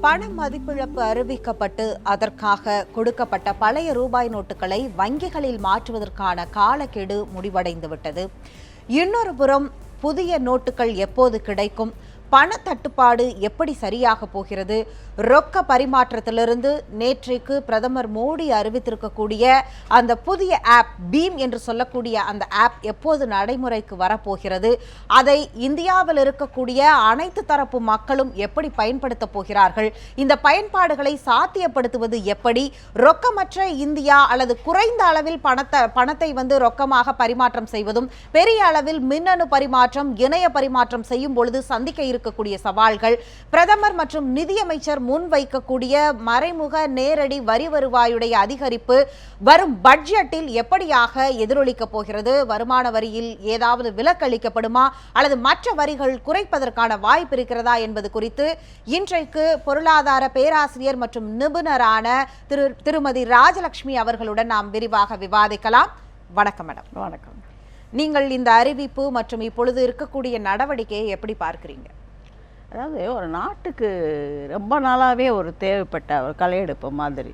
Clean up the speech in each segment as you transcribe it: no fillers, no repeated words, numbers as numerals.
பண மதிப்பிழப்பு அறிவிக்கப்பட்டு அதற்காக கொடுக்கப்பட்ட பழைய ரூபாய் நோட்டுகளை வங்கிகளில் மாற்றுவதற்கான காலக்கெடு முடிவடைந்துவிட்டது. இன்னொரு புறம் புதிய நோட்டுகள் எப்போது கிடைக்கும், பண தட்டுப்பாடு எப்படி சரியாக போகிறது, ரொக்க பரிமாற்றத்திலிருந்து நேற்றைக்கு பிரதமர் மோடி அறிவித்திருக்கக்கூடிய அந்த புதிய ஆப் பீம் என்று சொல்லக்கூடிய அந்த ஆப் எப்போது நடைமுறைக்கு வரப்போகிறது, அதை இந்தியாவில் இருக்கக்கூடிய அனைத்து தரப்பு மக்களும் எப்படி பயன்படுத்த போகிறார்கள், இந்த பயன்பாடுகளை சாத்தியப்படுத்துவது எப்படி, ரொக்கமற்ற இந்தியா அல்லது குறைந்த அளவில் பணத்தை ரொக்கமாக பரிமாற்றம் செய்வதும் பெரிய அளவில் மின்னணு பரிமாற்றம் இணைய பரிமாற்றம் செய்யும் பொழுது சந்திக்க இருக்கக்கூடிய சவால்கள், பிரதமர் மற்றும் நிதியமைச்சர் முன்வைக்கக்கூடிய மறைமுக நேரடி வரி வருவாயுடைய அதிகரிப்பு வரும் பட்ஜெட்டில் எப்படியாக எதிரொலிக்க போகிறது, வருமான வரியில் ஏதாவது விலக்களிக்கப்படுமா அல்லது மற்ற வரிகள் குறைப்பதற்கான வாய்ப்பு இருக்கிறதா என்பது குறித்து இன்றைக்கு பொருளாதார பேராசிரியர் மற்றும் நிபுணரான திருமதி ராஜலட்சுமி அவர்களுடன் நாம் விரிவாக விவாதிக்கலாம். வணக்கம் மேடம். வணக்கம். நீங்கள் இந்த அறிவிப்பு மற்றும் இப்பொழுது இருக்கக்கூடிய நடவடிக்கையை எப்படி பார்க்கிறீங்க? அதாவது ஒரு நாட்டுக்கு ரொம்ப நாளாகவே ஒரு தேவைப்பட்ட ஒரு களையெடுப்பு மாதிரி,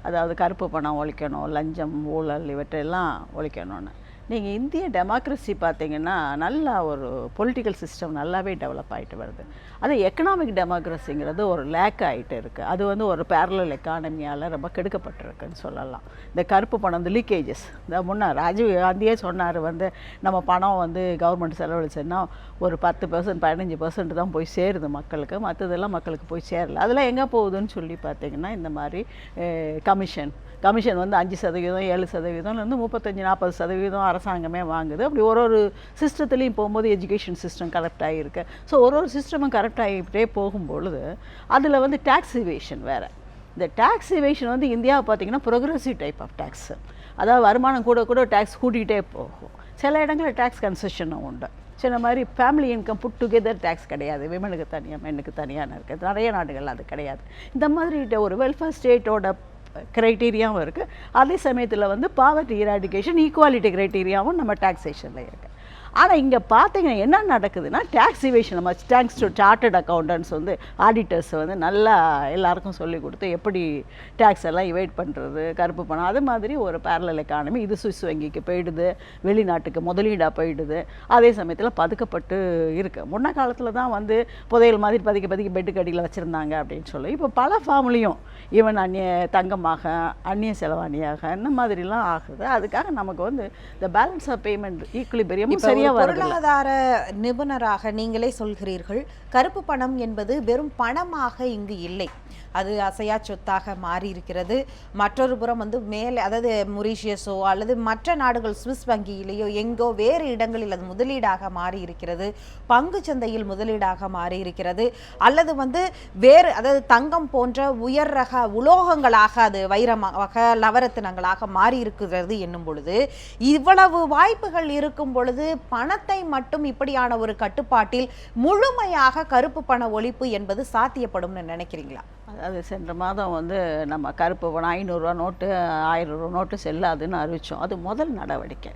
அதாவது கருப்பு பணம் ஒழிக்கணும், லஞ்சம் ஊழல் இவற்றையெல்லாம் ஒழிக்கணும்னு. நீங்கள் இந்திய டெமோக்ரஸி பார்த்தீங்கன்னா நல்லா ஒரு பொலிட்டிக்கல் சிஸ்டம் நல்லாவே டெவலப் ஆகிட்டு வருது. அது எக்கனாமிக் டெமோக்ரஸிங்கிறது ஒரு லேக் ஆகிட்டு இருக்குது. அது ஒரு பேரலல் எக்கானமியால் ரொம்ப கெடுக்கப்பட்டிருக்குன்னு சொல்லலாம். இந்த கருப்பு பணம், இந்த லீக்கேஜஸ், இந்த முன்னாள் ராஜீவ் காந்தியே சொன்னார், நம்ம பணம் கவர்மெண்ட் செலவழிச்சோன்னா ஒரு 10% 15% தான் போய் சேருது மக்களுக்கு, மற்றதெல்லாம் மக்களுக்கு போய் சேரல. அதெல்லாம் எங்கே போகுதுன்னு சொல்லி பார்த்தீங்கன்னா இந்த மாதிரி கமிஷன் 5%, 7%, 35-40% அரசாங்கமே வாங்குது. அப்படி ஒரு சிஸ்டத்துலேயும் போகும்போது எஜுகேஷன் சிஸ்டம் கரெக்ட் ஆகியிருக்கு. ஸோ ஒரு சிஸ்டமும் கரெக்ட் ஆகிட்டே போகும்பொழுது அதில் டேக்ஸ் இவேஷன் வேறு. இந்த டேக்ஸ் இவேஷன் இந்தியாவை பார்த்திங்கன்னா ப்ரோக்ரெசிவ் டைப் ஆஃப் டேக்ஸ், அதாவது வருமானம் கூட டேக்ஸ் கூட்டிகிட்டே போகும். சில இடங்களில் டேக்ஸ் கன்செஷனும் உண்டு. சில மாதிரி family income put together tax கிடையாது, விமனுக்கு தனியாக மென்னுக்கு தனியாக இருக்குது. நிறைய நாடுகள் அது கிடையாது. இந்த மாதிரி ஒரு வெல்ஃபேர் ஸ்டேட்டோட க்ரைட்டீரியாவும் இருக்குது. அதே சமயத்தில் பாவர்ட்டி இராடிகேஷன் ஈக்குவாலிட்டி க்ரைட்டீரியாவும் நம்ம டேக்ஸேஷனில் இருக்குது. ஆனால் இங்கே பார்த்தீங்கன்னா என்ன நடக்குதுன்னா டேக்ஸ் இவேஷன். நம்ம thanks to chartered accountants auditors நல்லா எல்லாருக்கும் சொல்லிக் கொடுத்து எப்படி டேக்ஸ் எல்லாம் இவைட் பண்ணுறது, கருப்பு பணம், அது மாதிரி ஒரு பேரலல் எக்கானமி. இது சுவிஸ் வங்கிக்கு போயிடுது, வெளிநாட்டுக்கு முதலீடாக போயிடுது. அதே சமயத்தில் பதுக்கப்பட்டு இருக்குது. முன்ன காலத்தில் தான் புதையல் மாதிரி பதிக்க பெட்டுக்கு அடியில் வச்சுருந்தாங்க அப்படின்னு சொல்லி இப்போ பல ஃபார்ம்லேயும் ஈவன் தங்கமாக, அந்நிய செலவாணியாக இந்த மாதிரிலாம் ஆகுது. அதுக்காக நமக்கு இந்த பேலன்ஸ் ஆஃப் பேமெண்ட் ஈக்குலிபிரியம் சரியாக பொருளாதார நிபுணராக நீங்களே சொல்கிறீர்கள், கருப்பு பணம் என்பது வெறும் பணமாக இங்கு இல்லை, அது அசையா சொத்தாக மாறி இருக்கிறது. மற்றொரு புறம் மேலே, அதாவது மொரீஷியஸோ அல்லது மற்ற நாடுகள் சுவிஸ் வங்கியிலேயோ எங்கோ வேறு இடங்களில் அது முதலீடாக மாறி இருக்கிறது, பங்கு சந்தையில் முதலீடாக மாறி இருக்கிறது, அல்லது வேறு, அதாவது தங்கம் போன்ற உயர் ரக உலோகங்களாக, அது வைரமாக, லவரத்தினங்களாக மாறி இருக்கிறது என்னும் பொழுது, இவ்வளவு வாய்ப்புகள் இருக்கும் பொழுது பணத்தை மட்டும் இப்படியான ஒரு கட்டுப்பாட்டில் முழுமையாக கருப்பு பண ஒழிப்பு என்பது சாத்தியப்படும்னு நினைக்கிறீங்களா? அது சென்ற மாதம் நம்ம கருப்பு பணம் 500 ரூபா நோட்டு 1000 ரூபா நோட்டு செல்லாதுன்னு அறிவித்தோம். அது முதல் நடவடிக்கை.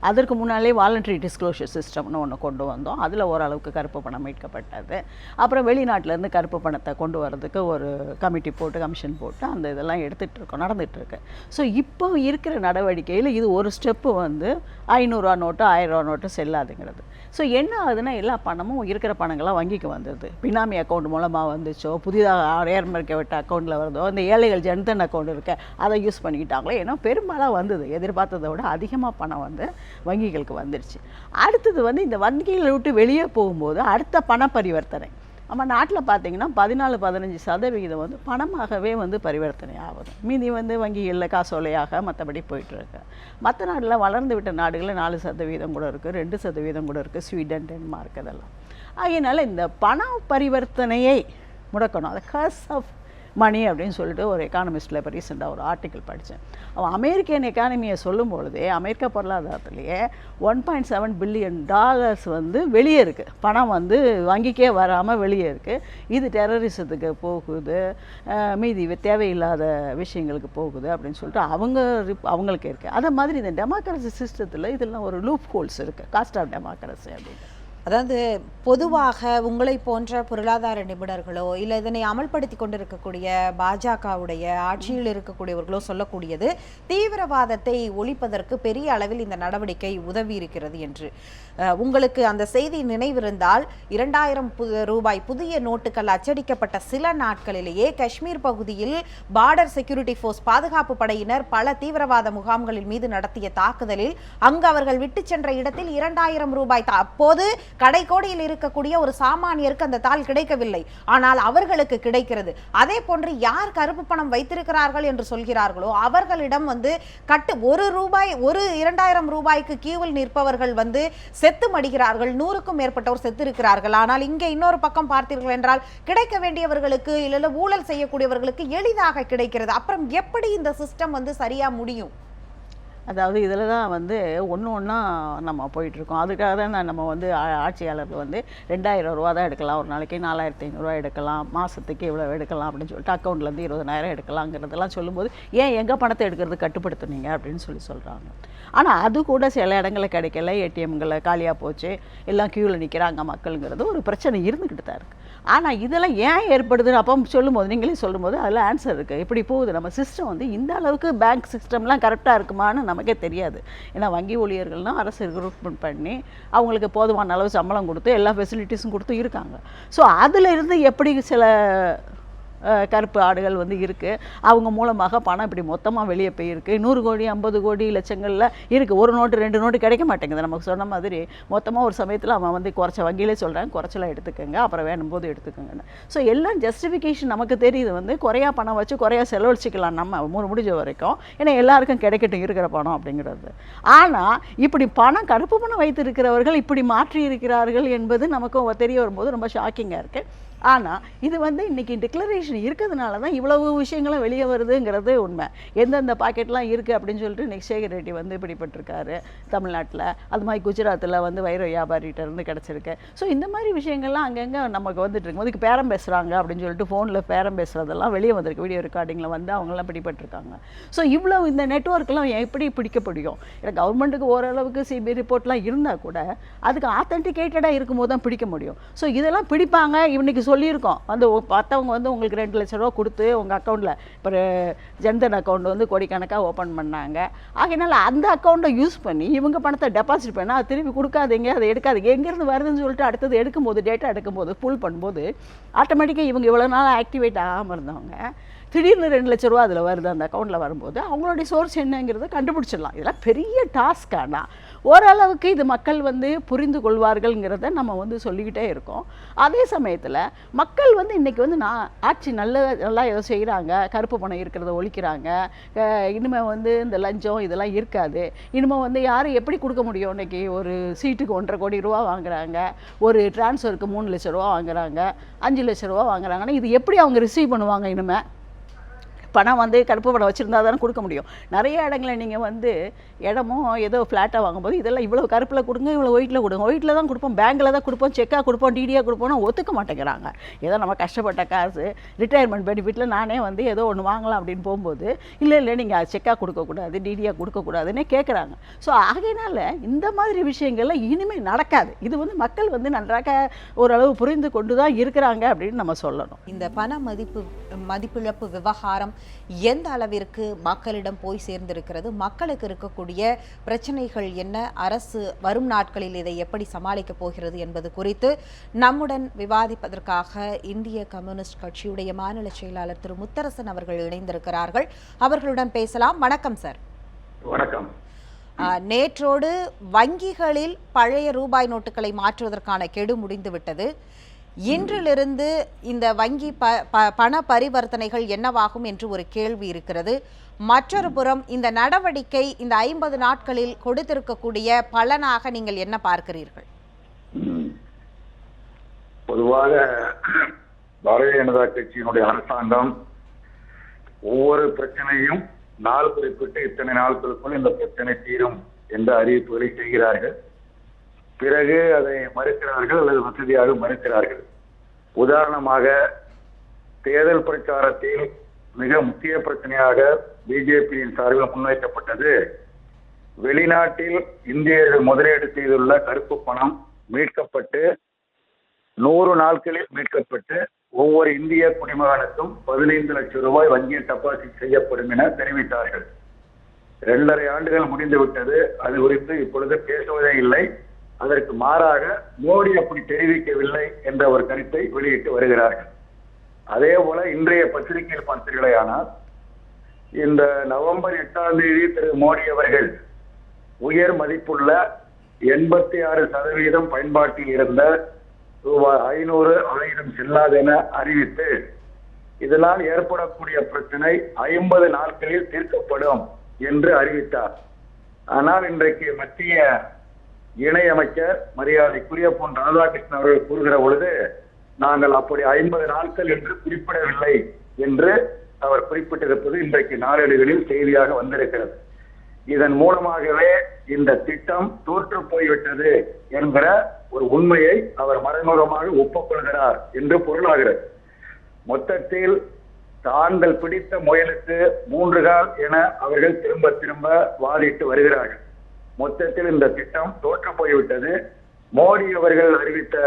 அதற்கு முன்னாலே வாலண்டரி டிஸ்க்ளோஷர் சிஸ்டம்னு ஒன்று கொண்டு வந்தோம். அதில் ஓரளவுக்கு கருப்பு பணம் மீட்கப்பட்டது. அப்புறம் வெளிநாட்டிலேருந்து கருப்பு பணத்தை கொண்டு வரதுக்கு ஒரு கமிட்டி போட்டு, கமிஷன் போட்டு அந்த இதெல்லாம் எடுத்துகிட்ருக்கோம், நடந்துகிட்ருக்கு. ஸோ இப்போ இருக்கிற நடவடிக்கையில் இது ஒரு ஸ்டெப்பு 500 ரூபா நோட்டு 1000 ரூபா நோட்டு செல்லாதுங்கிறது. ஸோ என்ன ஆகுதுன்னா எல்லா பணமும் இருக்கிற பணங்கள்லாம் வங்கிக்கு வந்துடுது. பினாமி அக்கௌண்ட் மூலமாக வந்துச்சோ, புதிதாக ஏற்படுத்தப்பட்ட அக்கௌண்ட்டில் வருதோ, இந்த ஏழைகள் ஜன்தன் அக்கௌண்ட் இருக்க அதை யூஸ் பண்ணிக்கிட்டாங்களோ, ஏன்னா பெரும்பாலாக வந்தது, எதிர்பார்த்ததை விட அதிகமாக பணம் வங்கிகளுக்கு வந்துடுச்சு. அடுத்தது இந்த வங்கிகளை விட்டு வெளியே போகும்போது அடுத்த பண பரிவர்த்தனை நம்ம நாட்டில் பார்த்தீங்கன்னா 14-15% பணமாகவே பரிவர்த்தனை ஆகுது. மீதி வங்கிகளில் காசோலையாக மற்றபடி போயிட்டுருக்கு. மற்ற நாட்டில் வளர்ந்து விட்ட நாடுகளில் 4% கூட இருக்குது, 2% கூட இருக்குது, ஸ்வீடன், டென்மார்க், அதெல்லாம். அதனால் இந்த பண பரிவர்த்தனையை முடக்கணும். அது கர்ஸ் ஆஃப் மணி அப்படின்னு சொல்லிட்டு ஒரு எக்கானமிஸ்ட்டில் இப்போ ரீசெண்டாக ஒரு ஆர்டிக்கிள் படித்தேன். அவன் அமெரிக்கன் எக்கானமியை சொல்லும் பொழுதே அமெரிக்கா பொருளாதாரத்துலேயே $1.7 பில்லியன் வெளியே இருக்குது. பணம் வங்கிக்கே வராமல் வெளியே இருக்குது. இது டெரரிசத்துக்கு போகுது, மீதி தேவையில்லாத விஷயங்களுக்கு போகுது அப்படின்னு சொல்லிட்டு அவங்களுக்கு இருக்குது. அதே மாதிரி இந்த டெமோக்ரஸி சிஸ்டத்தில் இதெல்லாம் ஒரு லூப் ஹோல்ஸ் இருக்குது, காஸ்ட் ஆஃப் டெமோக்ரஸி அப்படின்னு. அதாவது பொதுவாக உங்களை போன்ற பொருளாதார நிபுணர்களோ இல்லை இதனை அமல்படுத்தி கொண்டிருக்கக்கூடிய பாஜகவுடைய ஆட்சியில் இருக்கக்கூடியவர்களோ சொல்லக்கூடியது தீவிரவாதத்தை ஒழிப்பதற்கு பெரிய அளவில் இந்த நடவடிக்கை உதவி இருக்கிறது என்று. உங்களுக்கு அந்த செய்தி நினைவிருந்தால் 2000 ரூபாய் புதிய நோட்டுகள் அச்சடிக்கப்பட்ட சில நாட்களிலேயே காஷ்மீர் பகுதியில் பார்டர் செக்யூரிட்டி போர்ஸ் பாதுகாப்பு படையினர் பல தீவிரவாத முகாம்களின் மீது நடத்திய தாக்குதலில் அங்கு அவர்கள் விட்டு சென்ற இடத்தில் 2000 ரூபாய் அப்போது கடைக்கோடியில் இருக்கக்கூடிய ஒரு சாமானியருக்கு அந்த தாள் கிடைக்கவில்லை, ஆனால் அவர்களுக்கு கிடைக்கிறது. அதே போன்று யார் கருப்பு பணம் வைத்திருக்கிறார்கள் என்று சொல்கிறார்களோ அவர்களிடம் ஒரு ரூபாய் 2000 ரூபாய்க்கு கியூவில் நிற்பவர்கள் செத்து மடிகிறார்கள். 100க்கும் மேற்பட்டவர் செத்து இருக்கிறார்கள். ஆனால் இங்கே இன்னொரு பக்கம் பார்த்தீர்கள் என்றால் கிடைக்க வேண்டியவர்களுக்கு இல்ல ஊழல் செய்யக்கூடியவர்களுக்கு எளிதாக கிடைக்கிறது. அப்புறம் எப்படி இந்த சிஸ்டம் சரியா முடியும்? அதாவது இதில் தான் ஒன்று ஒன்றா நம்ம போயிட்டுருக்கோம். அதுக்காக தான் நம்ம ஆட்சியாளர்கள் 2000 ரூபா தான் எடுக்கலாம், ஒரு நாளைக்கு 4500 எடுக்கலாம், மாதத்துக்கு இவ்வளோ எடுக்கலாம் அப்படின்னு சொல்லிட்டு அக்கௌண்ட்லேருந்து 20000 எடுக்கலாங்கிறதெல்லாம் சொல்லும்போது ஏன் எங்கள் பணத்தை எடுக்கிறது கட்டுப்படுத்துனீங்க அப்படின்னு சொல்கிறாங்க. ஆனால் அது கூட சில இடங்களில் கிடைக்கல, ஏடிஎம்களை காலியாக போச்சு, எல்லாம் க்யூவில் நிற்கிறாங்க மக்களுங்கிறது ஒரு பிரச்சனை இருந்துக்கிட்டு தான் இருக்குது. ஆனால் இதெல்லாம் ஏன் ஏற்படுதுன்னு அப்போ சொல்லும்போது நீங்களே சொல்லும்போது அதில் ஆன்சர் இருக்குது. இப்படி போகுது நம்ம சிஸ்டம் இந்த அளவுக்கு பேங்க் சிஸ்டம்லாம் கரெக்டாக இருக்குமான்னு நமக்கே தெரியாது. ஏன்னா வங்கி ஊழியர்கள்னால் அரசு ரெக்ரூட்மெண்ட் பண்ணி அவங்களுக்கு போதுமான அளவு சம்பளம் கொடுத்து எல்லா ஃபெசிலிட்டிஸும் கொடுத்து இருக்காங்க. ஸோ அதில் இருந்து எப்படி சில கருப்பு ஆடுகள் இருக்குது, அவங்க மூலமாக பணம் இப்படி மொத்தமாக வெளியே போயிருக்கு. 100 கோடி 50 கோடி லட்சங்களில் இருக்குது. ஒரு நோட்டு 2 நோட்டு கிடைக்க மாட்டேங்குது. நமக்கு சொன்ன மாதிரி மொத்தமாக ஒரு சமயத்தில் அவன் குறைச்ச வங்கியிலே சொல்கிறாங்க குறைச்சலாம் எடுத்துக்கோங்க, அப்புறம் வேணும்போது எடுத்துக்கோங்கன்னு. ஸோ எல்லாம் ஜஸ்டிஃபிகேஷன் நமக்கு தெரியுது. குறையா பணம் வச்சு குறையா செலவழிச்சிக்கலாம் நம்ம முடிஞ்ச வரைக்கும், ஏன்னா எல்லாருக்கும் கிடைக்கட்டும் இருக்கிற பணம் அப்படிங்கிறது. ஆனால் இப்படி கருப்பு பணம் வைத்திருக்கிறவர்கள் இப்படி மாற்றி இருக்கிறார்கள் என்பது நமக்கு தெரிய வரும்போது ரொம்ப ஷாக்கிங்காக இருக்குது. ஆனால் இது இன்றைக்கி டிக்ளரேஷன் இருக்கிறதுனால தான் இவ்வளவு விஷயங்களும் வெளியே வருதுங்கிறது உண்மை. எந்தெந்த பாக்கெட்லாம் இருக்குது அப்படின்னு சொல்லிட்டு இன்னைக்கு சேகர் ரெட்டி பிடிபட்டிருக்காரு தமிழ்நாட்டில். அது மாதிரி குஜராத்தில் வைர வியாபாரிகிட்ட இருந்து கிடச்சிருக்கு. ஸோ இந்த மாதிரி விஷயங்கள்லாம் அங்கங்கே நமக்கு இருக்கும்போது இதுக்கு பேரம் பேசுகிறாங்க அப்படின்னு சொல்லிட்டு ஃபோனில் பேரம் பேசுகிறதெல்லாம் வெளியே வந்திருக்கு. வீடியோ ரெக்கார்டிங்கில் அவங்களாம் பிடிபட்டிருக்காங்க. ஸோ இவ்வளோ இந்த நெட்வொர்க்லாம் எப்படி பிடிக்க முடியும்? ஏன்னா கவர்மெண்ட்டுக்கு ஓரளவுக்கு சிபிஐ ரிப்போர்ட்லாம் இருந்தால் கூட அதுக்கு ஆத்தென்டிகேட்டடாக இருக்கும்போது தான் பிடிக்க முடியும். ஸோ இதெல்லாம் பிடிப்பாங்க. இன்றைக்கி சொல்லியிருக்கோம் மற்றவங்க உங்களுக்கு 2 லட்ச ரூபா கொடுத்து உங்கள் அக்கௌண்ட்டில் இப்போ ஜன்தன் அக்கௌண்ட் கோடிக்கணக்காக ஓப்பன் பண்ணாங்க. ஆகையினால அந்த அக்கௌண்ட்டை யூஸ் பண்ணி இவங்க பணத்தை டெபாசிட் பண்ணால் அது திருப்பி கொடுக்காதீங்க, அதை எடுக்காதீங்க, எங்கேருந்து வருதுன்னு சொல்லிட்டு அடுத்தது எடுக்கும்போது டேட்டா எடுக்கும்போது புல் பண்ணும்போது ஆட்டோமேட்டிக்காக இவங்க இவ்வளோ நாள் ஆக்டிவேட் ஆகாமல் இருந்தவங்க திடீர்னு 2 லட்ச ரூபா அதில் வருது அந்த அக்கௌண்ட்டில் வரும்போது அவங்களுடைய சோர்ஸ் என்னங்கிறத கண்டுபிடிச்சிடலாம். இதெல்லாம் பெரிய டாஸ்க். ஆனால் ஓரளவுக்கு இது மக்கள் புரிந்து கொள்வார்கள்ங்கிறத நம்ம சொல்லிக்கிட்டே இருக்கோம். அதே சமயத்தில் மக்கள் இன்றைக்கி நான் ஆட்சி நல்லா ஏதோ செய்கிறாங்க, கருப்பு பணம் இருக்கிறத ஒழிக்கிறாங்க, இனிமேல் இந்த லஞ்சம் இதெல்லாம் இருக்காது, இனிமேல் யாரும் எப்படி கொடுக்க முடியும்? இன்றைக்கி ஒரு சீட்டுக்கு 1.5 கோடி ரூபா வாங்குறாங்க, ஒரு டிரான்ஸ்ஃபருக்கு 3 லட்ச ரூபா வாங்குறாங்க, 5 லட்ச ரூபா வாங்குறாங்கன்னா இது எப்படி அவங்க ரிசீவ் பண்ணுவாங்க? இனிமேல் பணம் கருப்பு பணம் வச்சுருந்தா தானே கொடுக்க முடியும். நிறைய இடங்களில் நீங்கள் இடமும் ஏதோ ஃப்ளாட்டாக வாங்கும்போது இதெல்லாம் இவ்வளோ கருப்பில் கொடுங்க, இவ்வளோ ஒயிட்டில் கொடுங்க, ஒயிட்டில் தான் கொடுப்போம், பேங்கில் தான் கொடுப்போம், செக்காக கொடுப்போம், டிடியாக கொடுப்போம்னா ஒத்துக்க மாட்டேங்கிறாங்க. ஏதோ நம்ம கஷ்டப்பட்ட காசு ரிட்டையர்மெண்ட் பெனிஃபிட்டில் நானே ஏதோ ஒன்று வாங்கலாம் அப்படின்னு போகும்போது இல்லை நீங்கள் செக்காக கொடுக்கக்கூடாது, டிடியாக கொடுக்கக்கூடாதுன்னே கேட்குறாங்க. ஸோ ஆகையினால இந்த மாதிரி விஷயங்கள்லாம் இனிமேல் நடக்காது. இது மக்கள் நன்றாக ஓரளவு புரிந்து கொண்டு தான் இருக்கிறாங்க அப்படின்னு நம்ம சொல்லணும். இந்த பண மதிப்பிழப்பு விவகாரம் எந்த அளவிற்கு மக்களிடம் போய் சேர்ந்திருக்கிறது, மக்களுக்கு இருக்கக்கூடிய பிரச்சனைகள் என்ன, அரசு வரும் நாட்களில் இதை எப்படி சமாளிக்க போகிறது என்பது குறித்து நம்முடன் விவாதிப்பதற்காக இந்திய கம்யூனிஸ்ட் கட்சியுடைய மாநில செயலாளர் திரு முத்தரசன் அவர்கள் இணைந்திருக்கிறார்கள். அவர்களுடன் பேசலாம். வணக்கம் சார். வணக்கம். நேற்றோடு வங்கிகளில் பழைய ரூபாய் நோட்டுகளை மாற்றுவதற்கான கெடு முடிந்துவிட்டது. இன்றிலிருந்து இந்த வங்கி பண பரிவர்த்தனைகள் என்னவாகும் என்று ஒரு கேள்வி இருக்கிறது. மற்றொரு புறம் இந்த நடவடிக்கை இந்த 50 நாட்களில் கொடுத்திருக்கக்கூடிய பலனாக நீங்கள் என்ன பார்க்கிறீர்கள்? பொதுவாக பாரதிய ஜனதா கட்சியினுடைய அரசாங்கம் ஒவ்வொரு பிரச்சனையும் நாள் குறிப்பிட்டு இத்தனை நாட்களுக்குள் இந்த பிரச்சனை தீரும் என்ற அறிவிப்புகளை செய்கிறார்கள். பிறகு அதை மறுக்கிறார்கள் அல்லது வசதியாக மறுக்கிறார்கள். உதாரணமாக தேர்தல் பிரச்சாரத்தில் மிக முக்கிய பிரச்சனையாக பிஜேபியின் சார்பில் முன்வைக்கப்பட்டது வெளிநாட்டில் இந்தியர்கள் முதலீடு செய்துள்ள கருப்பு பணம் மீட்கப்பட்டு 100 நாட்களில் மீட்கப்பட்டு ஒவ்வொரு இந்திய குடிமகனுக்கும் 15 லட்சம் ரூபாய் வங்கியில் டெபாசிட் செய்யப்படும் என தெரிவித்தார்கள். 2.5 ஆண்டுகள் முடிந்துவிட்டது. அது குறித்து இப்பொழுது பேசுவதே இல்லை. அதற்கு மாறாக மோடி அப்படி தெரிவிக்கவில்லை என்ற ஒரு கருத்தை வெளியிட்டு வருகிறார்கள். அதே போல இன்றைய பத்திரிகையில் பார்த்தீர்களேயானால் இந்த நவம்பர் 8ஆம் தேதி திரு மோடி அவர்கள் உயர் மதிப்புள்ள 86% பயன்பாட்டில் இருந்த ரூபாய் 500, 1000 செல்லாதென அறிவித்து இதனால் ஏற்படக்கூடிய பிரச்சனை 50 நாட்களில் தீர்க்கப்படும் என்று அறிவித்தார். ஆனால் இன்றைக்கு மத்திய இணையமைச்சர் மரியாதைக்குரிய பொன் ராதாகிருஷ்ணன் அவர்கள் கூறுகிற பொழுது நாங்கள் அப்படி 50 நாட்கள் என்று குறிப்பிடவில்லை என்று அவர் குறிப்பிட்டிருப்பது இன்றைக்கு நாளேடுகளில் செய்தியாக வந்திருக்கிறது. இதன் மூலமாகவே இந்த திட்டம் தோற்று போய்விட்டது என்கிற ஒரு உண்மையை அவர் மறைமுகமாக ஒப்புக்கொள்கிறார் என்று பொருளாகிறது. மொத்தத்தில் தாங்கள் பிடித்த முயலுக்கு 3 கால் என அவர்கள் திரும்ப திரும்ப வாதிட்டு வருகிறார்கள். மொத்தத்தில் இந்த திட்டம் தோற்று போய்விட்டது. மோடி அவர்கள் அறிவித்த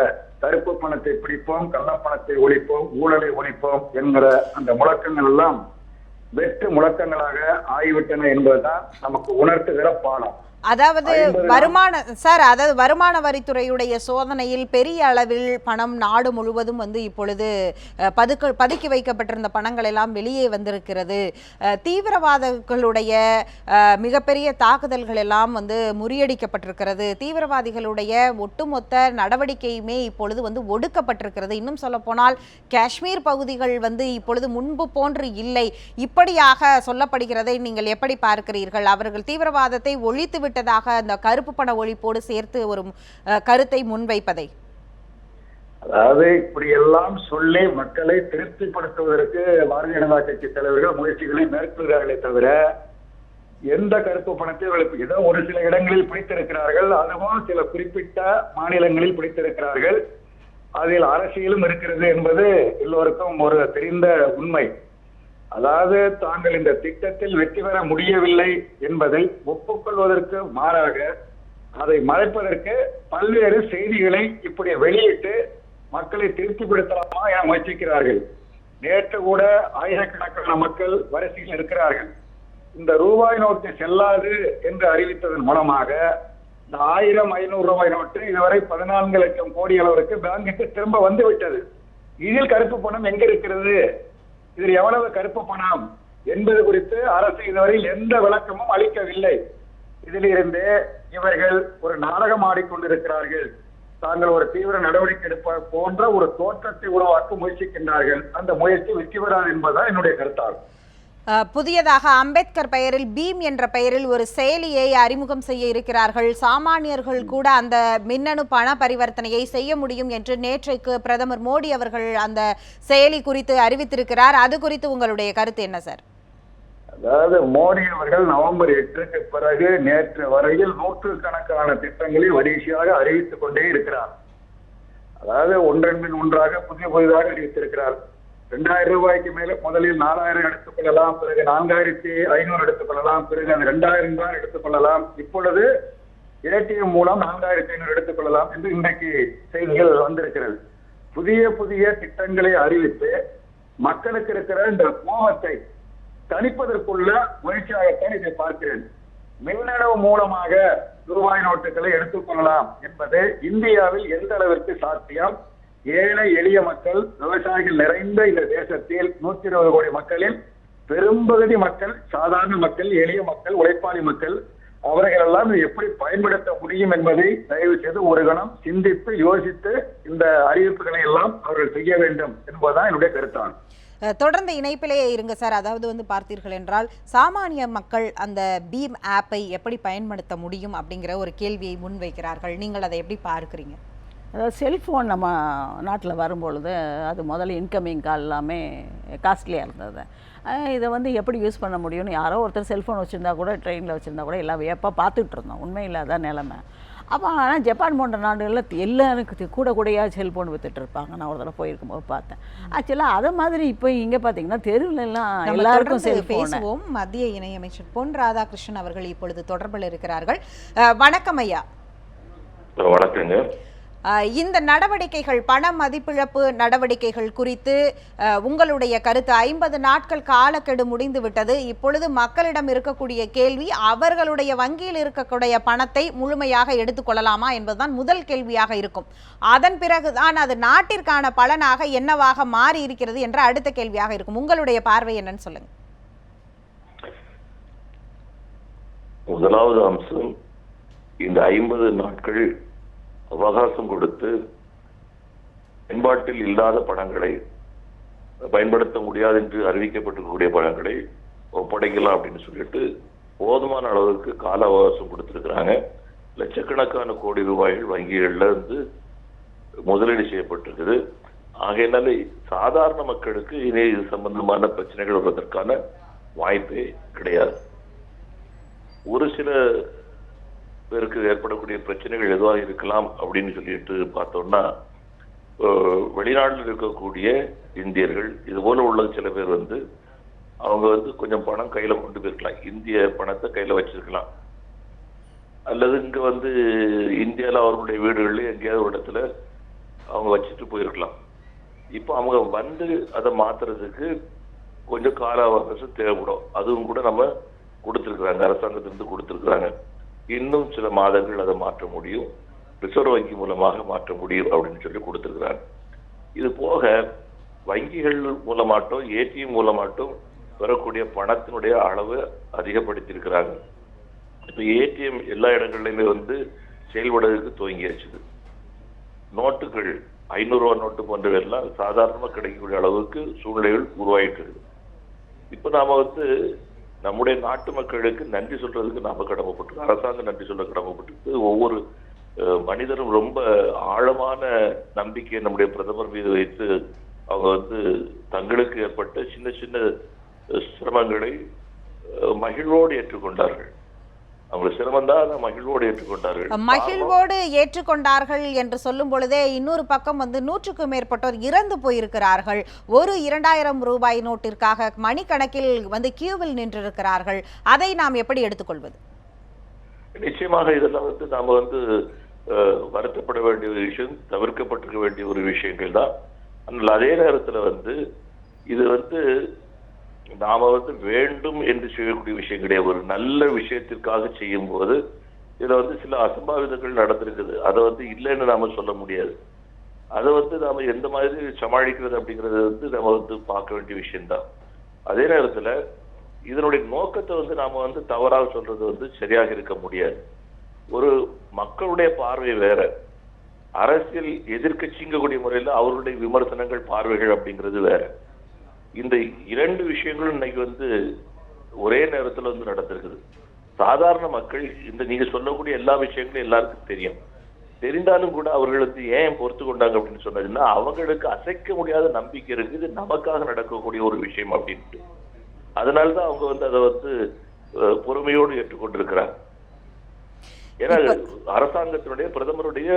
கருப்பு பணத்தை பிடிப்போம், கள்ளப்பணத்தை ஒழிப்போம், ஊழலை ஒழிப்போம் என்கிற அந்த முழக்கங்கள் எல்லாம் வெற்று முழக்கங்களாக ஆகிவிட்டன என்பதுதான் நமக்கு உணர்த்துகிற பாடம். அதாவது வருமான வரித்துறையுடைய சோதனையில் பெரிய அளவில் பணம் நாடு முழுவதும் இப்பொழுது பதுக்கி வைக்கப்பட்டிருந்த பணங்கள் எல்லாம் வெளியே வந்திருக்கிறது. தீவிரவாதிகளுடைய மிகப்பெரிய தாக்குதல்கள் எல்லாம் முறியடிக்கப்பட்டிருக்கிறது. தீவிரவாதிகளுடைய ஒட்டுமொத்த நடவடிக்கையுமே இப்பொழுது ஒடுக்கப்பட்டிருக்கிறது. இன்னும் சொல்ல போனால் காஷ்மீர் பகுதிகள் இப்பொழுது முன்பு போன்று இல்லை, இப்படியாக சொல்லப்படுகிறதை நீங்கள் எப்படி பார்க்கிறீர்கள்? அவர்கள் தீவிரவாதத்தை ஒழித்து விட்டதாக அந்த கருப்பு பண ஒழிப்போடு சேர்த்து ஒரு கருத்தை முன்வைப்பதை, அதாவது இப்படி எல்லாம் சொல்லி மக்களை திருப்திப்படுத்துவதற்கு பாரதிய ஜனதா கட்சி தலைவர்கள் முயற்சிகளை மேற்கொள்கிறார்களே தவிர எந்த கருப்பு பணத்தை ஏதோ ஒரு சில இடங்களில் பிடித்திருக்கிறார்கள், அதுவும் சில குறிப்பிட்ட மாநிலங்களில் பிடித்திருக்கிறார்கள். அதில் அரசியலும் இருக்கிறது என்பது எல்லோருக்கும் ஒரு தெரிந்த உண்மை. அதாவது தாங்கள் இந்த திட்டத்தில் வெற்றி பெற முடியவில்லை என்பதை ஒப்புக்கொள்வதற்கு மாறாக அதை மறைப்பதற்கு பல்வேறு செய்திகளை இப்படி வெளியிட்டு மக்களை திருப்திப்படுத்தலாமா என முயற்சிக்கிறார்கள். நேற்று கூட ஆயிரக்கணக்கான மக்கள் வரிசையில் இருக்கிறார்கள். இந்த ரூபாய் நோட்டு செல்லாது என்று அறிவித்ததன் மூலமாக இந்த 1000, 500 ரூபாய் நோட்டு இதுவரை 14 லட்சம் கோடி அளவிற்கு பேங்குக்கு திரும்ப வந்துவிட்டது. இதில் கருப்பு பணம் எங்க இருக்கிறது, இதில் எவ்வளவு கருப்பு பணம் என்பது குறித்து அரசு இதுவரையில் எந்த விளக்கமும் அளிக்கவில்லை. இதிலிருந்து இவர்கள் ஒரு நாடகம் ஆடிக்கொண்டிருக்கிறார்கள். தாங்கள் ஒரு தீவிர நடவடிக்கை எடுப்ப போன்ற ஒரு தோற்றத்தை உருவாக்க முயற்சிக்கின்றார்கள். அந்த முயற்சி வெற்றி பெறாது என்பதுதான் என்னுடைய கருத்தாகும். புதியதாக அம்பேத்கர் பெயரில் பீம் என்ற பெயரில் ஒரு செயலியை அறிமுகம் செய்ய இருக்கிறார்கள். சாமானியர்கள் கூட அந்த மின்னணு பண பரிவர்த்தனையை செய்ய முடியும் என்று நேற்றைக்கு பிரதமர் மோடி அவர்கள் அந்த செயலி குறித்து அறிவித்திருக்கிறார். அது குறித்து உங்களுடைய கருத்து என்ன சார்? அதாவது மோடி அவர்கள் நவம்பர் 8க்கு பிறகு நேற்று வரையில் 100கணக்கான திட்டங்களை வரிசையாக அறிவித்துக் கொண்டே இருக்கிறார். அதாவது ஒன்றன் பின் ஒன்றாக புதிதாக அறிவித்திருக்கிறார். 2000 ரூபாய்க்கு மேல முதலில் 4000 எடுத்துக்கொள்ளலாம், பிறகு 4500 எடுத்துக்கொள்ளலாம், பிறகு அந்த 2000 தான் எடுத்துக்கொள்ளலாம், இப்பொழுது ஏடிஎம் மூலம் 4500 எடுத்துக்கொள்ளலாம் என்று இன்றைக்கு செய்திகள் வந்திருக்கிறது. புதிய திட்டங்களை அறிவித்து மக்களுக்கு இருக்கிற இந்த கோபத்தை தணிப்பதற்குள்ள முயற்சியாகத்தான் இதை பார்க்கிறேன். மின்னணு மூலமாக ரூபாய் நோட்டுகளை எடுத்துக்கொள்ளலாம் என்பது இந்தியாவில் எந்த அளவிற்கு சாத்தியம்? ஏழை எளிய மக்கள், விவசாயிகள் நிறைந்த இந்த தேசத்தில் 120 கோடி மக்களில் பெரும்பகுதி மக்கள் சாதாரண மக்கள், எளிய மக்கள், உழைப்பாளி மக்கள், அவர்களெல்லாம் எப்படி பயன்படுத்த முடியும் என்பதை தயவு செய்து ஒரு கணம் சிந்தித்து யோசித்து இந்த அறிவிப்புகளை எல்லாம் அவர்கள் செய்ய வேண்டும் என்பதுதான் என்னுடைய கருத்தாகும். தொடர்ந்து இணைப்பிலேயே இருங்க சார். அதாவது பார்த்தீர்கள் என்றால் சாமானிய மக்கள் அந்த பீம் ஆப்பை எப்படி பயன்படுத்த முடியும் அப்படிங்கிற ஒரு கேள்வியை முன்வைக்கிறார்கள். நீங்கள் அதை எப்படி பார்க்குறீங்க? அதாவது செல்ஃபோன் நம்ம நாட்டில் வரும்பொழுது அது முதல்ல இன்கமிங் கால் எல்லாமே காஸ்ட்லியாக இருந்தது. இதை எப்படி யூஸ் பண்ண முடியும்னு யாரோ ஒருத்தர் செல்ஃபோன் வச்சுருந்தா கூட, ட்ரெயினில் வச்சுருந்தா கூட எல்லாம் எப்போ பார்த்துட்டு இருந்தோம். உண்மையில் அதான் நிலைமை. அப்போ ஆனால் ஜப்பான் போன்ற நாடுகளில் எல்லாருக்கும் கூடையாக செல்ஃபோன் வித்துட்டு இருப்பாங்க. நான் ஒரு தடவை போயிருக்கும்போது பார்த்தேன். ஆக்சுவலாக அதை மாதிரி இப்போ இங்கே பார்த்தீங்கன்னா தெருவில் எல்லாம் எல்லாருக்கும் பேசுவோம். மத்திய இணையமைச்சர் பொன் ராதாகிருஷ்ணன் அவர்கள் இப்பொழுது தொடர்பில் இருக்கிறார்கள். வணக்கம் ஐயா. வணக்கங்க. இந்த நடவடிக்கைகள் பண மதிப்பிழப்பு நடவடிக்கைகள் குறித்து உங்களுடைய கருத்து? 50 நாட்கள் காலக்கெடு முடிந்து விட்டது. இப்பொழுது மக்களிடம் இருக்கக்கூடிய கேள்வி, அவர்களுடைய வங்கியில் இருக்கக்கூடிய பணத்தை முழுமையாக எடுத்துக்கொள்ளலாமா என்பதுதான் முதல் கேள்வியாக இருக்கும். அதன் பிறகுதான் அது நாட்டிற்கான பலனாக என்னவாக மாறி இருக்கிறது என்ற அடுத்த கேள்வியாக இருக்கும். உங்களுடைய பார்வை என்னன்னு சொல்லுங்க. முதலாவது அம்சம், இந்த 50 நாட்கள் அவகாசம் கொடுத்து பயன்பாட்டில் இல்லாத பணங்களை, பயன்படுத்த முடியாது என்று அறிவிக்கப்பட்டிருக்கக்கூடிய பணங்களை ஒப்படைக்கலாம் அப்படின்னு சொல்லிட்டு போதுமான அளவுக்கு கால அவகாசம் கொடுத்திருக்கிறாங்க. லட்சக்கணக்கான கோடி ரூபாய்கள் வங்கிகள்ல இருந்து முதலீடு செய்யப்பட்டிருக்குது. ஆகையினால சாதாரண மக்களுக்கு இனி இது சம்பந்தமான பிரச்சனைகள் வருவதற்கான வாய்ப்பே கிடையாது. ஒரு சில பேருக்கு ஏற்படக்கூடிய பிரச்சனைகள் எதுவாக இருக்கலாம் அப்படின்னு சொல்லிட்டு பார்த்தோம்னா, வெளிநாட்டில் இருக்கக்கூடிய இந்தியர்கள் இது போல உள்ள சில பேர் அவங்க கொஞ்சம் பணம் கையில கொண்டு போயிருக்கலாம், இந்திய பணத்தை கையில வச்சிருக்கலாம், அல்லது இங்க இந்தியாவில் அவர்களுடைய வீடுகளில் எங்கேயாவது ஒரு இடத்துல அவங்க வச்சுட்டு போயிருக்கலாம். இப்போ அவங்க அதை மாத்துறதுக்கு கொஞ்சம் கால அவகாசம் தேவைப்படும். அதுவும் கூட நம்ம கொடுத்துருக்குறாங்க, அரசாங்கத்திலிருந்து கொடுத்துருக்குறாங்க. இன்னும் சில மாதங்கள் அதை மாற்ற முடியும், ரிசர்வ் வங்கி மூலமாக மாற்ற முடியும் அப்படின்னு சொல்லி கொடுத்துருக்குறாங்க. இது போக வங்கிகள் மூலமாட்டும் ஏடிஎம் மூலமாட்டும் பெறக்கூடிய பணத்தினுடைய அளவு அதிகப்படுத்தியிருக்கிறாங்க. இப்போ ஏடிஎம் எல்லா இடங்கள்லையுமே செயல்படுறதுக்கு துவங்கியாச்சு. நோட்டுகள் 500 ரூபா நோட்டு போன்றவையெல்லாம் சாதாரணமாக கிடைக்கக்கூடிய அளவுக்கு சூழ்நிலைகள் உருவாயிட்டு இருக்கு. இப்போ நாம நம்முடைய நாட்டு மக்களுக்கு நன்றி சொல்றதுக்கு நாம கடமைப்பட்டு, அரசாங்கம் நன்றி சொல்ல கடமைப்பட்டு, ஒவ்வொரு மனிதரும் ரொம்ப ஆழமான நம்பிக்கையை நம்முடைய பிரதமர் மீது வைத்து அவங்க தங்களுக்கு ஏற்பட்ட சின்ன சின்ன சிரமங்களை மகிழ்வோடு ஏற்றுக்கொண்டார்கள். அவங்க சிரமம்தான் மகிழ்வோடு ஏற்றுக்கொண்டார்கள். மகிழ்வோடு ஏற்றுக்கொண்டார்கள் என்று சொல்லும் பொழுதே இன்னொரு பக்கம் 100க்கும் மேற்பட்டோர் இறந்து போயிருக்கிறார்கள். ஒரு 2000 ரூபாய் நோட்டிற்காக மணிக்கணக்கில் கியூவில் நின்றிருக்கிறார்கள். அதை நாம் எப்படி எடுத்துக்கொள்வது? நிச்சயமாக இதெல்லாம் நாம வருத்தப்பட வேண்டிய ஒரு விஷயம், தவிர்க்கப்பட்டிருக்க வேண்டிய ஒரு விஷயங்கள் தான். ஆனால் அதே நேரத்தில் இது நாம வேண்டும் என்று செய்யக்கூடிய விஷயம் கிடையாது. ஒரு நல்ல விஷயத்திற்காக செய்யும் போது இதுல சில அசம்பாவிதங்கள் நடந்திருக்குது. அதை இல்லைன்னு நாம சொல்ல முடியாது. அதை நாம எந்த மாதிரி சமாளிக்கிறது அப்படிங்கறது நம்ம பார்க்க வேண்டிய விஷயம்தான். அதே நேரத்துல இதனுடைய நோக்கத்தை நாம தவறாக சொல்றது சரியாக இருக்க முடியாது. ஒரு மக்களுடைய பார்வை வேற, அரசியல் எதிர்கட்சிங்கக்கூடிய முறையில அவர்களுடைய விமர்சனங்கள், பார்வைகள் அப்படிங்கிறது வேற. இந்த இரண்டு விஷயங்களும் இன்னைக்கு ஒரே நேரத்துல நடந்திருக்குது. சாதாரண மக்கள் நீங்க சொல்லக்கூடிய எல்லா விஷயங்களும் எல்லாருக்கும் தெரியும். தெரிந்தாலும் கூட அவர்கள் ஏன் பொறுத்து கொண்டாங்க அப்படின்னு சொன்னதுன்னா, அவங்களுக்கு அசைக்க முடியாத நம்பிக்கை இருக்குது நமக்காக நடக்கக்கூடிய ஒரு விஷயம் அப்படின்ட்டு. அதனாலதான் அவங்க அதை பொறுமையோடு ஏற்றுக்கொண்டிருக்கிறாங்க. ஏன்னா அரசாங்கத்தினுடைய, பிரதமருடைய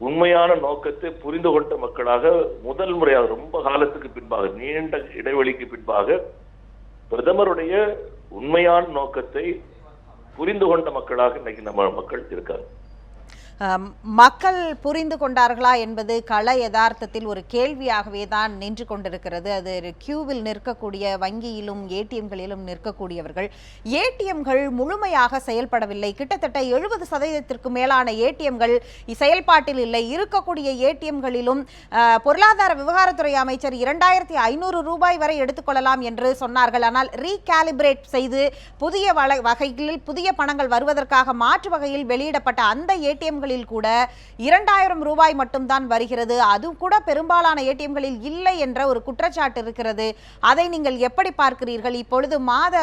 உண்மையான நோக்கத்தை புரிந்து கொண்ட மக்களாக முதல் முறையாக, ரொம்ப காலத்துக்கு பின்பாக, நீண்ட இடைவெளிக்கு பின்பாக பிரதமருடைய உண்மையான நோக்கத்தை புரிந்து கொண்ட மக்களாக இன்னைக்கு நம்ம மக்கள் இருக்காங்க. மக்கள் புரிந்து கொண்டார்களா என்பது கள யதார்த்தத்தில் ஒரு கேள்வியாகவே தான் நின்று கொண்டிருக்கிறது. அது கியூவில் நிற்கக்கூடிய, வங்கியிலும் ஏடிஎம்களிலும் நிற்கக்கூடியவர்கள். ஏடிஎம்கள் முழுமையாக செயல்படவில்லை. கிட்டத்தட்ட 70% மேலான ஏடிஎம்கள் செயல்பாட்டில் இல்லை. இருக்கக்கூடிய ஏடிஎம்களிலும் பொருளாதார விவகாரத்துறை அமைச்சர் 2500 ரூபாய் வரை எடுத்துக்கொள்ளலாம் என்று சொன்னார்கள். ஆனால் ரீகாலிபிரேட் செய்து புதிய வகைகளில் புதிய பணங்கள் வருவதற்காக மாற்று வகையில் வெளியிடப்பட்ட அந்த ஏடிஎம்கள் கூட 2000 ரூபாய் மட்டும்தான் வருகிறது. அது கூட பெரும்பாலான ஏடிஎம்களில் இல்லை என்ற ஒரு குற்றச்சாட்டு இருக்கிறது. அதை நீங்கள் எப்படி பார்க்கிறீர்கள்? இப்பொழுது மாத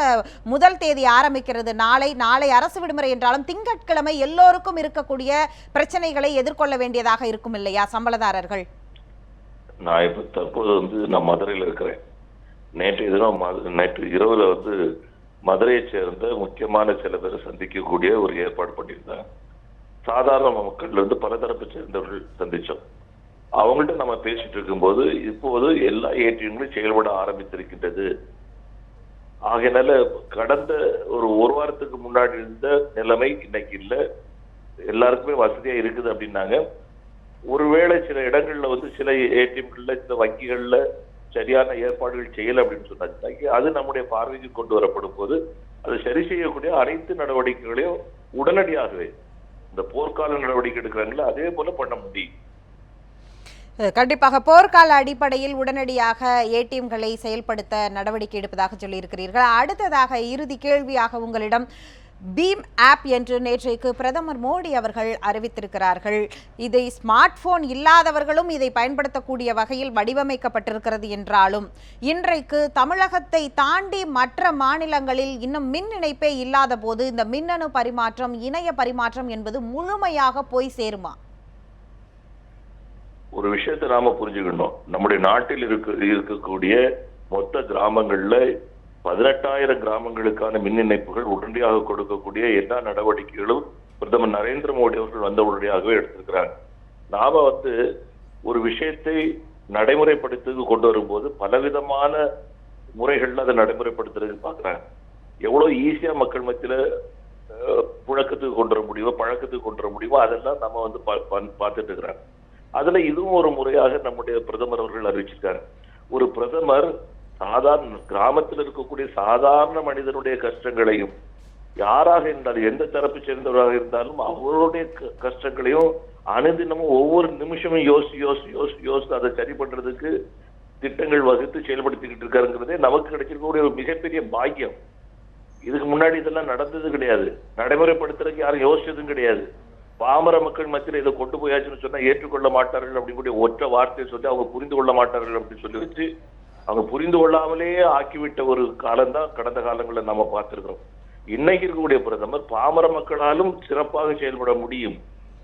முதல் தேதி ஆரம்பிக்கிறது. நாளை அரசு விடுமுறை என்றாலும் திங்கட்கிழமை எல்லோருக்கும் இருக்கக்கூடிய பிரச்சனைகளை எதிர்கொள்ள வேண்டியதாக இருக்கும் இல்லையா சம்பளதாரர்கள்? நான் இப்ப தற்போது நான் மதுரையில் இருக்கிறேன். நேற்று இரவுல மதுரையை சேர்ந்த முக்கியமான சில பேரை சந்திக்கக்கூடிய ஒரு ஏற்பாடு பண்ணியிருந்தாங்க. சாதாரண மக்கள் பலதரப்பை சேர்ந்தவர்கள் சந்திச்சோம். அவங்கள்ட்ட நம்ம பேசிட்டு இருக்கும்போது, இப்போது எல்லா ஏடிஎம்களும் செயல்பட ஆரம்பித்திருக்கின்றது. ஆகையினால கடந்த ஒரு வாரத்துக்கு முன்னாடி இருந்த நிலைமை இன்னைக்கு இல்லை, எல்லாருக்குமே வசதியா இருக்குது அப்படின்னாங்க. ஒருவேளை சில இடங்கள்ல வந்து சில ஏடிஎம்கள்ல சில வங்கிகள்ல சரியான ஏற்பாடுகள் செய்யல அப்படின்னு சொன்னாச்சு, அது நம்முடைய பார்வைக்கு கொண்டு வரப்படும் போது அது சரி செய்யக்கூடிய அனைத்து நடவடிக்கைகளையும் உடனடியாகவே இந்த போர்க்கால நடவடிக்கை எடுக்கிறாங்களோ அதே போல பண்ண முடியும். கண்டிப்பாக போர்க்கால அடிப்படையில் உடனடியாக ஏடிஎம்களை செயல்படுத்த நடவடிக்கை எடுப்பதாக சொல்லியிருக்கிறீர்கள். அடுத்ததாக இறுதி கேள்வியாக உங்களிடம் பீம் ஆப் என்று நேற்றைக்கு பிரதமர் மோடி அவர்கள் அறிவித்திருக்கிறார்கள். இதை ஸ்மார்ட் போன் இல்லாதவர்களும் இதை பயன்படுத்தக்கூடிய வகையில் வடிவமைக்கப்பட்டிருக்கிறது என்றாலும் இன்றைக்கு தமிழகத்தை தாண்டி மற்ற மாநிலங்களில் இன்னும் மின் இணைப்பே இல்லாத போது இந்த மின்னணு பரிமாற்றம், இணைய பரிமாற்றம் என்பது முழுமையாக போய் சேருமா? ஒரு விஷயத்தை நாம புரிஞ்சுக்கணும். நம்முடைய நாட்டில் இருக்கக்கூடிய மொத்த கிராமங்கள்ல 18,000 கிராமங்களுக்கான மின் இணைப்புகள் உடனடியாக கொடுக்கக்கூடிய எல்லா நடவடிக்கைகளும் பிரதமர் நரேந்திர மோடி அவர்கள் வந்த உடனடியாகவே எடுத்திருக்கிறாங்க. நாம வந்து ஒரு விஷயத்தை நடைமுறைப்படுத்தி கொண்டு வரும்போது பலவிதமான முறைகள்ல அதை நடைமுறைப்படுத்துறதுக்கு பாக்குறாங்க. எவ்வளவு ஈஸியா மக்கள் மத்தியில புழக்கத்துக்கு கொண்டு வர முடியுமோ, பழக்கத்துக்கு கொண்டு வர முடியுமோ அதெல்லாம் நம்ம வந்து பார்த்துட்டு இருக்கிறாங்க. அதுல இதுவும் ஒரு முறையாக நம்முடைய பிரதமர் அவர்கள் அறிவிச்சிருக்காரு. ஒரு பிரதமர் சாதாரண கிராமத்தில் இருக்கக்கூடிய சாதாரண மனிதனுடைய கஷ்டங்களையும், யாராக இருந்தாலும் எந்த தரப்பு சேர்ந்தவராக இருந்தாலும் அவருடைய கஷ்டங்களையும் அனுதினமும் ஒவ்வொரு நிமிஷமும் யோசிச்சு அதை சரி பண்றதுக்கு திட்டங்கள் வகுத்து செயல்படுத்திக்கிட்டு இருக்காருங்கிறதே நமக்கு கிடைச்சிருக்கக்கூடிய ஒரு மிகப்பெரிய பாக்கியம். இதுக்கு முன்னாடி இதெல்லாம் நடந்தது கிடையாது, நடைமுறைப்படுத்துறதுக்கு யாரும் யோசிச்சதும் கிடையாது. பாமர மக்கள் மத்தியில் இதை கொண்டு போயாச்சுன்னு சொன்னா ஏற்றுக்கொள்ள மாட்டார்கள் அப்படிங்கூடிய ஒற்றை வார்த்தையை சொல்லி அவங்க புரிந்து கொள்ள மாட்டார்கள் அப்படின்னு சொல்லி வச்சு அவங்க புரிந்து கொள்ளாமலே ஆக்கிவிட்ட ஒரு காலம்தான் கடந்த காலங்களில் நம்ம பார்த்திருக்கிறோம். இன்னைக்கு இருக்கக்கூடிய பிரதமர் பாமர மக்களாலும் சிறப்பாக செயல்பட முடியும்,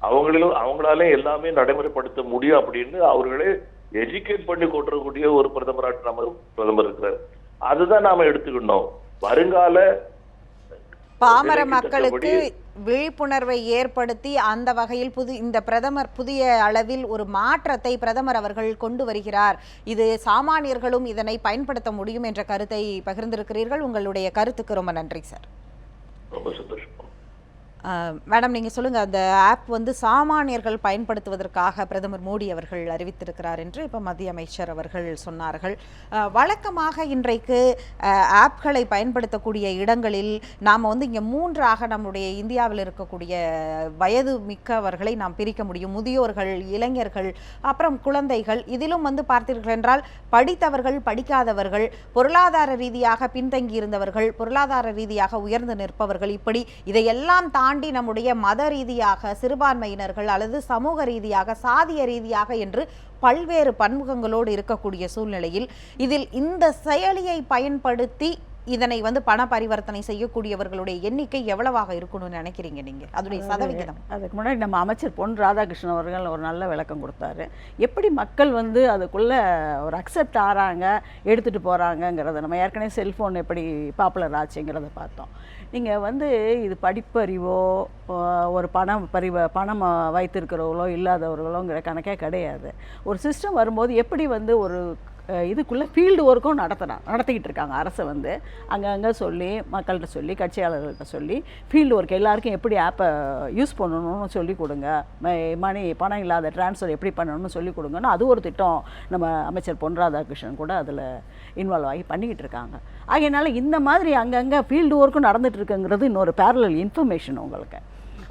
அவங்களாலே எல்லாமே நடைமுறைப்படுத்த முடியும் அப்படின்னு அவர்களே எஜுகேட் பண்ணி கொண்டிருக்கக்கூடிய ஒரு பிரதமராக நம்ம பிரதமர் இருக்கிறார். அதுதான் நாம எடுத்துக்கணும். வருங்கால பாமர மக்களுக்கு விழிப்புணர்வை ஏற்படுத்தி அந்த வகையில் இந்த பிரதமர் புதிய அளவில் ஒரு மாற்றத்தை பிரதமர் அவர்கள் கொண்டு வருகிறார், இது சாமானியர்களும் இதனை பயன்படுத்த முடியும் என்ற கருத்தை பகிர்ந்திருக்கிறீர்கள். உங்களுடைய கருத்துக்கு ரொம்ப நன்றி சார். ரொம்ப சந்தோஷம். மேடம், நீங்கள் சொல்லுங்கள், அந்த ஆப் வந்து சாமானியர்கள் பயன்படுத்துவதற்காக பிரதமர் மோடி அவர்கள் அறிவித்திருக்கிறார் என்று இப்போ மத்திய அமைச்சர் அவர்கள் சொன்னார்கள். வழக்கமாக இன்றைக்கு ஆப்களை பயன்படுத்தக்கூடிய இடங்களில் நாம் வந்து இங்கே 3ஆக நம்முடைய இந்தியாவில் இருக்கக்கூடிய வயது மிக்கவர்களை நாம் பிரிக்க முடியும். முதியோர்கள், இளைஞர்கள், அப்புறம் குழந்தைகள். இதிலும் வந்து பார்த்தீர்கள் என்றால் படித்தவர்கள், படிக்காதவர்கள், பொருளாதார ரீதியாக பின்தங்கி இருந்தவர்கள், பொருளாதார ரீதியாக உயர்ந்து நிற்பவர்கள், இப்படி இதையெல்லாம் தாண்டி நம்முடைய மத ரீதியாக சிறுபான்மையினர்கள் அல்லது சமூக ரீதியாக, சாதிய ரீதியாக என்று பல்வேறு பன்முகங்களோடு இருக்கக்கூடிய சூழ்நிலையில் இதில் இந்த செயலியை பயன்படுத்தி இதனை வந்து பண பரிவர்த்தனை செய்யக்கூடியவர்களுடைய எண்ணிக்கை எவ்வளவாக இருக்கணும்னு நினைக்கிறீங்க நீங்க? அதனுடைய சதவிகிதம். அதுக்கு முன்னாடி நம்ம அமைச்சர் பொன் ராதாகிருஷ்ணன் அவர்கள் ஒரு நல்ல விளக்கம் கொடுத்தாரு. எப்படி மக்கள் வந்து அதுக்குள்ள ஒரு அக்செப்ட் ஆறாங்க, எடுத்துட்டு போறாங்கிறத. நம்ம ஏற்கனவே செல்போன் எப்படி பாப்புலர் ஆச்சுங்கிறத பார்த்தோம். நீங்கள் வந்து இது படிப்பறிவோ ஒரு பணம் வைத்திருக்கிறவங்களோ இல்லாதவர்களோங்கிற கணக்கே கிடையாது. ஒரு சிஸ்டம் வரும்போது எப்படி வந்து ஒரு இதுக்குள்ளே ஃபீல்டு ஒர்க்கும் நடத்திக்கிட்டு இருக்காங்க. அரசை வந்து அங்கங்கே சொல்லி, மக்கள்கிட்ட சொல்லி, கட்சியாளர்கள்ட்ட சொல்லி ஃபீல்டு ஒர்க் எல்லாருக்கும் எப்படி ஆப்பை யூஸ் பண்ணணும்னு சொல்லி கொடுங்க, பணம் இல்லாத ட்ரான்ஸ்ஃபர் எப்படி பண்ணணும்னு சொல்லி கொடுங்கன்னு அது ஒரு திட்டம் நம்ம அமைச்சர் பொன் ராதாகிருஷ்ணன் கூட அதில் இன்வால்வ் ஆகி பண்ணிக்கிட்டு இருக்காங்க. ஆகையினால இந்த மாதிரி அங்கங்கே ஃபீல்டு ஒர்க்கும் நடந்துகிட்டு இருக்குங்கிறது இன்னொரு பேரலல் இன்ஃபர்மேஷன் உங்களுக்கு.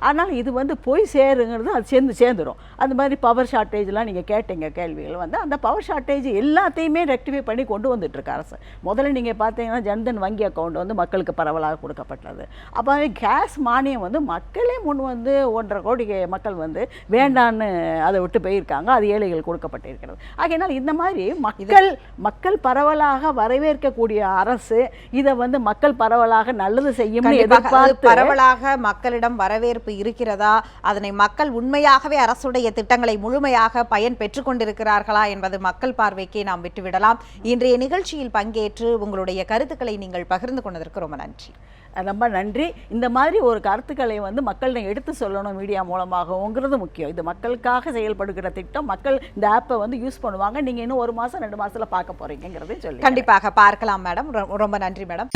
அதனால் இது வந்து போய் சேருங்கிறது அது சேர்ந்துடும். அந்த மாதிரி பவர் ஷார்ட்டேஜ்லாம் நீங்கள் கேட்டீங்க கேள்விகள் வந்து அந்த பவர் ஷார்ட்டேஜ் எல்லாத்தையுமே ரெக்டிஃபை பண்ணி கொண்டு வந்துட்டுருக்கு அரசு. முதல்ல நீங்கள் பார்த்தீங்கன்னா ஜன்தன் வங்கி அக்கௌண்ட் வந்து மக்களுக்கு பரவலாக கொடுக்கப்பட்டது. அப்போ கேஸ் மானியம் வந்து மக்களே முன் வந்து 1.5 கோடி மக்கள் வந்து வேண்டான்னு அதை விட்டு போயிருக்காங்க. அது ஏழைகள் கொடுக்கப்பட்டிருக்கிறது. ஆகையினால் இந்த மாதிரி மக்கள் பரவலாக வரவேற்கக்கூடிய அரசு இதை வந்து மக்கள் பரவலாக நல்லது செய்யும் எதிர்பார்த்து பரவலாக மக்களிடம் வரவேற்பு இருக்கிறதா, அதனை மக்கள் உண்மையாகவே அரசுடைய திட்டங்களை முழுமையாக பயன் பெற்றுக் கொண்டிருக்கிறார்களா என்பது மக்கள் பார்வைக்கே நாம் விட்டுவிடலாம். இன்றைய நிகழ்ச்சியில் பங்கேற்று உங்களுடைய கருத்துக்களை நீங்கள் பகிர்ந்து கொண்டதற்கு ரொம்ப நன்றி. ரொம்ப நன்றி. இந்த மாதிரி ஒரு கருத்துக்களை வந்து மக்களிடம் எடுத்து சொல்லணும் மீடியா மூலமாகங்கிறது முக்கியம். இது மக்களுக்காக செயல்படுகிற திட்டம். மக்கள் இந்த ஆப்பை வந்து யூஸ் பண்ணுவாங்க. நீங்கள் இன்னும் 1 மாதம் 2 மாதத்தில் பார்க்க போகிறீங்கிறதையும் சொல்லி கண்டிப்பாக பார்க்கலாம் மேடம். ரொம்ப நன்றி மேடம்.